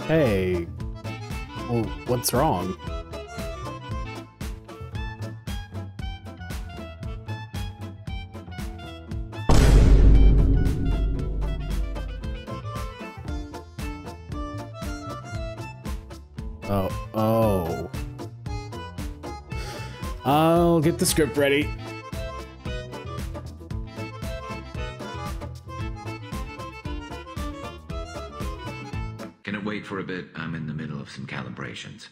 Hey, well, what's wrong? Oh. I'll get the script ready. Can it wait for a bit? I'm in the middle of some calibrations.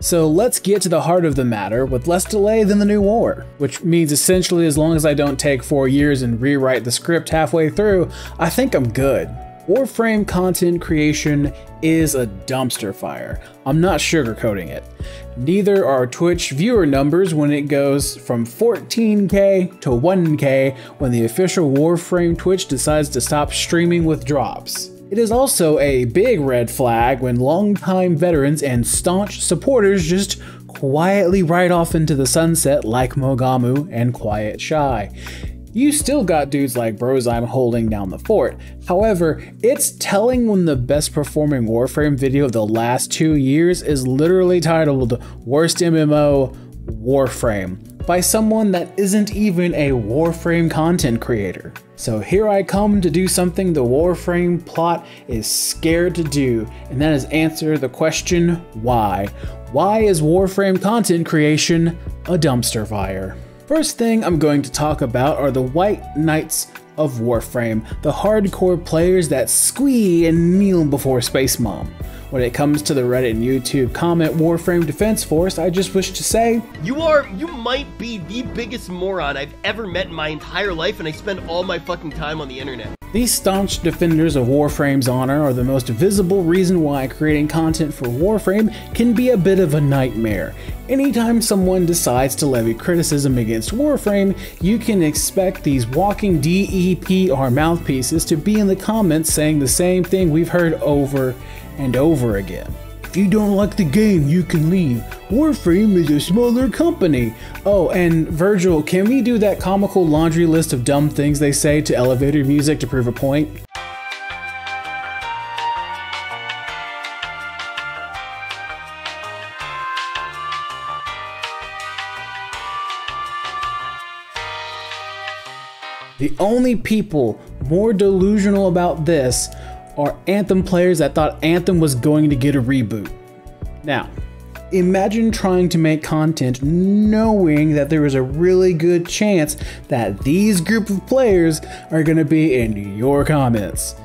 So let's get to the heart of the matter with less delay than the new war, which means essentially as long as I don't take 4 years and rewrite the script halfway through, I think I'm good. Warframe content creation is a dumpster fire. I'm not sugarcoating it. Neither are Twitch viewer numbers when it goes from 14K to 1K when the official Warframe Twitch decides to stop streaming with drops. It is also a big red flag when longtime veterans and staunch supporters just quietly ride off into the sunset like Mogamu and Quiet Shy. You still got dudes like Brozyme holding down the fort. However, it's telling when the best performing Warframe video of the last 2 years is literally titled Worst MMO Warframe by someone that isn't even a Warframe content creator. So here I come to do something the Warframe plot is scared to do, and that is answer the question why. Why is Warframe content creation a dumpster fire? First thing I'm going to talk about are the White Knights of Warframe, the hardcore players that squee and kneel before Space Mom. When it comes to the Reddit and YouTube comment Warframe Defense Force, I just wish to say, You might be the biggest moron I've ever met in my entire life, and I spend all my fucking time on the internet. These staunch defenders of Warframe's honor are the most visible reason why creating content for Warframe can be a bit of a nightmare. Anytime someone decides to levy criticism against Warframe, you can expect these walking DEPR mouthpieces to be in the comments saying the same thing we've heard over and over again. If you don't like the game, you can leave. Warframe is a smaller company. Oh, and Virgil, can we do that comical laundry list of dumb things they say to elevator music to prove a point? The only people more delusional about this are Anthem players that thought Anthem was going to get a reboot. Now, imagine trying to make content knowing that there is a really good chance that these group of players are going to be in your comments.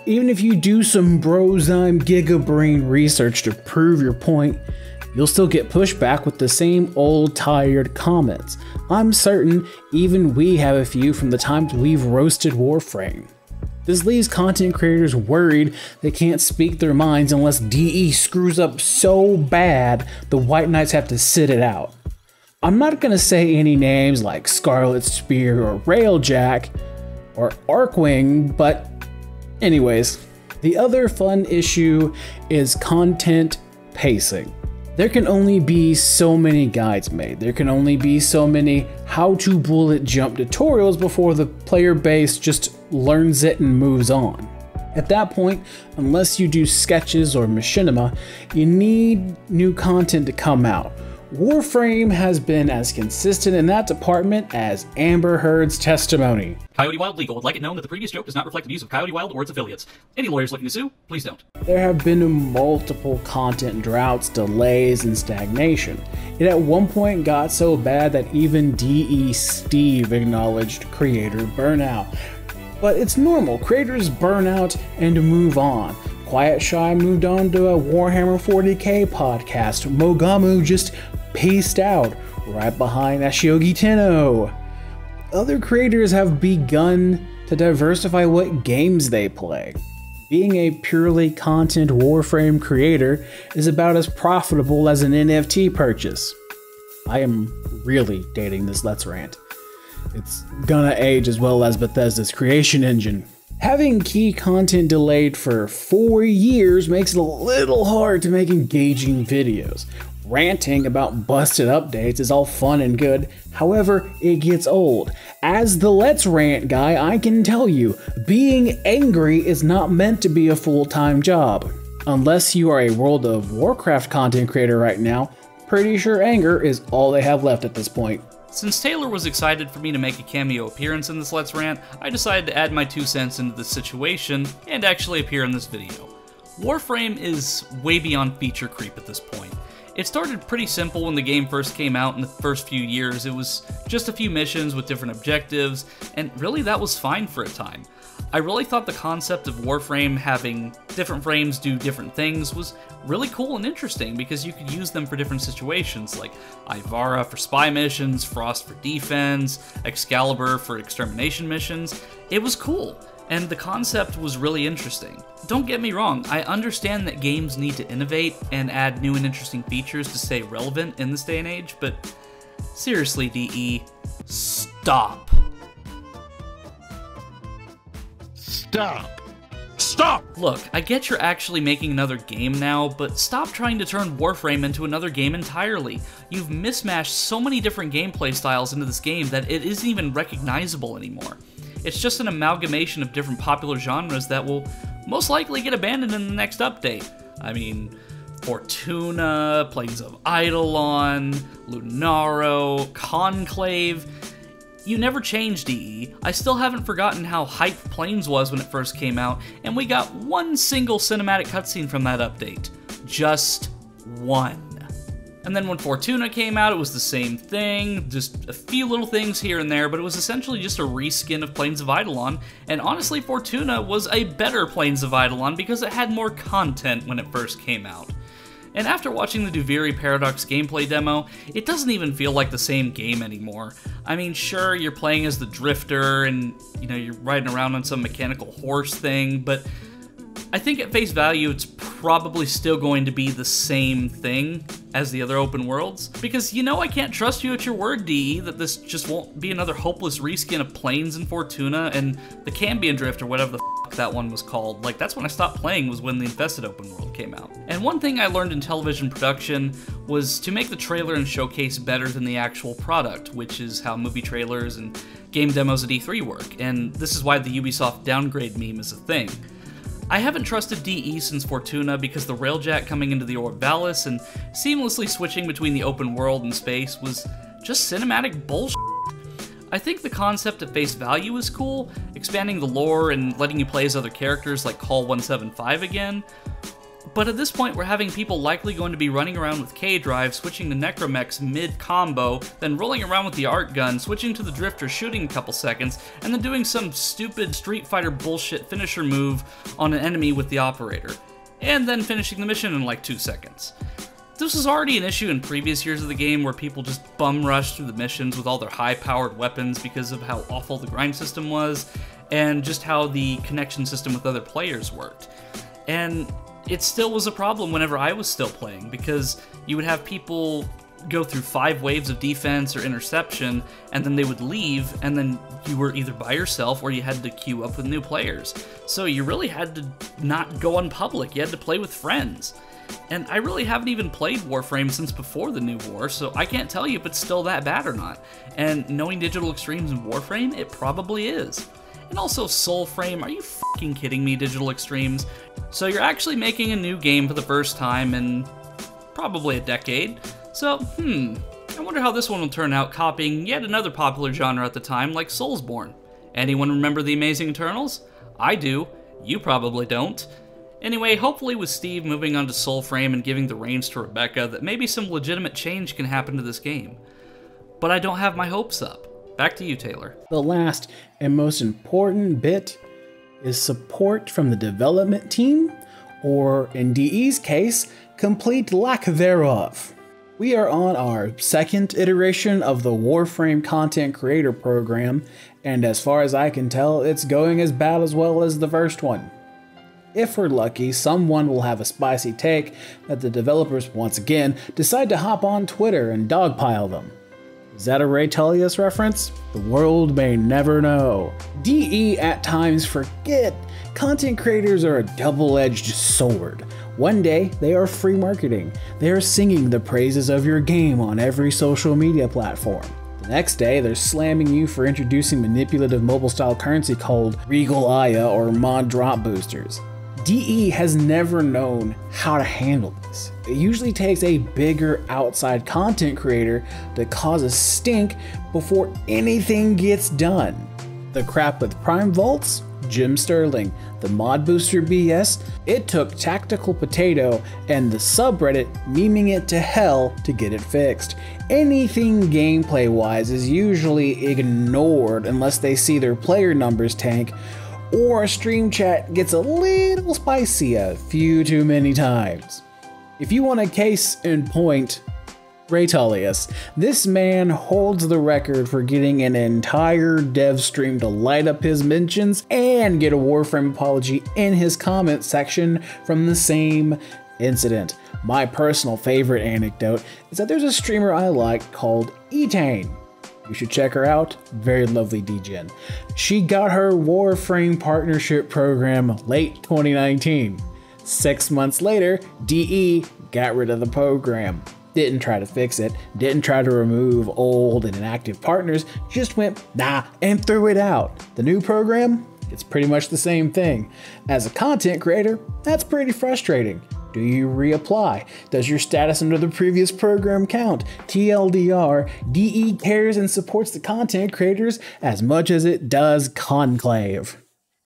Even if you do some Brozyme gigabrain research to prove your point, you'll still get pushback with the same old tired comments. I'm certain even we have a few from the times we've roasted Warframe. This leaves content creators worried they can't speak their minds unless DE screws up so bad the White Knights have to sit it out. I'm not gonna say any names like Scarlet Spear or Railjack or Arcwing, but anyways, the other fun issue is content pacing. There can only be so many guides made. There can only be so many how-to bullet jump tutorials before the player base just learns it and moves on. At that point, unless you do sketches or machinima, you need new content to come out. Warframe has been as consistent in that department as Amber Heard's testimony. Coyote Wild Legal would like it known that the previous joke does not reflect the views of Coyote Wild or its affiliates. Any lawyers looking to sue, please don't. There have been multiple content droughts, delays, and stagnation. It at one point got so bad that even DE Steve acknowledged creator burnout. But it's normal, creators burn out and move on. Quiet Shy moved on to a Warhammer 40k podcast. Mogamu just paced out right behind Ashiogi Tenno. Other creators have begun to diversify what games they play. Being a purely content Warframe creator is about as profitable as an NFT purchase. I am really dating this Let's Rant. it's gonna age as well as Bethesda's creation engine. Having key content delayed for 4 years makes it a little hard to make engaging videos. Ranting about busted updates is all fun and good, however, it gets old. As the Let's Rant guy, I can tell you, being angry is not meant to be a full-time job. Unless you are a World of Warcraft content creator right now, pretty sure anger is all they have left at this point. Since Taylor was excited for me to make a cameo appearance in this Let's Rant, I decided to add my 2 cents into the situation and actually appear in this video. Warframe is way beyond feature creep at this point. It started pretty simple when the game first came out in the first few years. It was just a few missions with different objectives, and really that was fine for a time. I really thought the concept of Warframe having different frames do different things was really cool and interesting because you could use them for different situations, like Ivara for spy missions, Frost for defense, Excalibur for extermination missions. It was cool, and the concept was really interesting. Don't get me wrong, I understand that games need to innovate and add new and interesting features to stay relevant in this day and age, but seriously, DE, stop. Stop! Stop! Look, I get you're actually making another game now, but stop trying to turn Warframe into another game entirely. You've mismatched so many different gameplay styles into this game that it isn't even recognizable anymore. It's just an amalgamation of different popular genres that will most likely get abandoned in the next update. I mean, Fortuna, Plains of Eidolon, Lunaro, Conclave. You never changed, DE. I still haven't forgotten how hype Plains was when it first came out, and we got one single cinematic cutscene from that update. Just one. And then when Fortuna came out, it was the same thing, just a few little things here and there, but it was essentially just a reskin of Plains of Eidolon, and honestly, Fortuna was a better Plains of Eidolon because it had more content when it first came out. And after watching the Duviri Paradox gameplay demo, it doesn't even feel like the same game anymore. I mean, sure, you're playing as the Drifter and, you're riding around on some mechanical horse thing, but I think at face value, it's probably still going to be the same thing as the other open worlds. Because I can't trust you at your word, DE, that this just won't be another hopeless reskin of Plains and Fortuna and the Cambion Drift or whatever the f that one was called. Like, that's when I stopped playing, was when the Infested open world came out. And one thing I learned in television production was to make the trailer and showcase better than the actual product, which is how movie trailers and game demos at E3 work. And this is why the Ubisoft downgrade meme is a thing. I haven't trusted DE since Fortuna because the railjack coming into the Orvalis and seamlessly switching between the open world and space was just cinematic bullshit. I think the concept at face value is cool, expanding the lore and letting you play as other characters like Call 175 again, but at this point we're having people likely going to be running around with K-Drive, switching to Necromechs mid-combo, then rolling around with the Art Gun, switching to the Drifter, shooting a couple seconds, and then doing some stupid Street Fighter bullshit finisher move on an enemy with the Operator, and then finishing the mission in like 2 seconds. This was already an issue in previous years of the game where people just bum rushed through the missions with all their high-powered weapons because of how awful the grind system was, and just how the connection system with other players worked. And it still was a problem whenever I was still playing, because you would have people go through 5 waves of defense or interception, and then they would leave, and then you were either by yourself or you had to queue up with new players. So you really had to not go on public, you had to play with friends. And I really haven't even played Warframe since before the new war, so I can't tell you if it's still that bad or not. And knowing Digital Extremes in Warframe, it probably is. And also Soulframe, are you fucking kidding me, Digital Extremes? So you're actually making a new game for the first time in probably a decade. So, I wonder how this one will turn out, copying yet another popular genre at the time, like Soulsborne. Anyone remember The Amazing Eternals? I do. You probably don't. Anyway, hopefully with Steve moving on to Soulframe and giving the reins to Rebecca, that maybe some legitimate change can happen to this game. But I don't have my hopes up. Back to you, Taylor. The last and most important bit is support from the development team, or in DE's case, complete lack thereof. We are on our 2nd iteration of the Warframe Content Creator Program, and as far as I can tell, it's going as bad as well as the first one. If we're lucky, someone will have a spicy take that the developers once again decide to hop on Twitter and dogpile them. Is that a Ray Tullius reference? The world may never know. DE at times forget content creators are a double-edged sword. One day, they are free marketing. They are singing the praises of your game on every social media platform. The next day, they're slamming you for introducing manipulative mobile-style currency called Regal Aya or mod drop boosters. DE has never known how to handle this. It usually takes a bigger outside content creator to cause a stink before anything gets done. The crap with Prime Vaults? Jim Sterling. The mod booster BS? It took Tactical Potato and the subreddit memeing it to hell to get it fixed. Anything gameplay wise is usually ignored unless they see their player numbers tank, or a stream chat gets a little spicy a few too many times. If you want a case in point, Ray Tullius. This man holds the record for getting an entire dev stream to light up his mentions and get a Warframe apology in his comment section from the same incident. My personal favorite anecdote is that there's a streamer I like called Etane. You should check her out, very lovely degen. She got her Warframe partnership program late 2019. 6 months later, DE got rid of the program. Didn't try to fix it, didn't try to remove old and inactive partners, just went nah and threw it out. The new program? It's pretty much the same thing. As a content creator, that's pretty frustrating. Do you reapply? Does your status under the previous program count? TLDR, DE cares and supports the content creators as much as it does Conclave.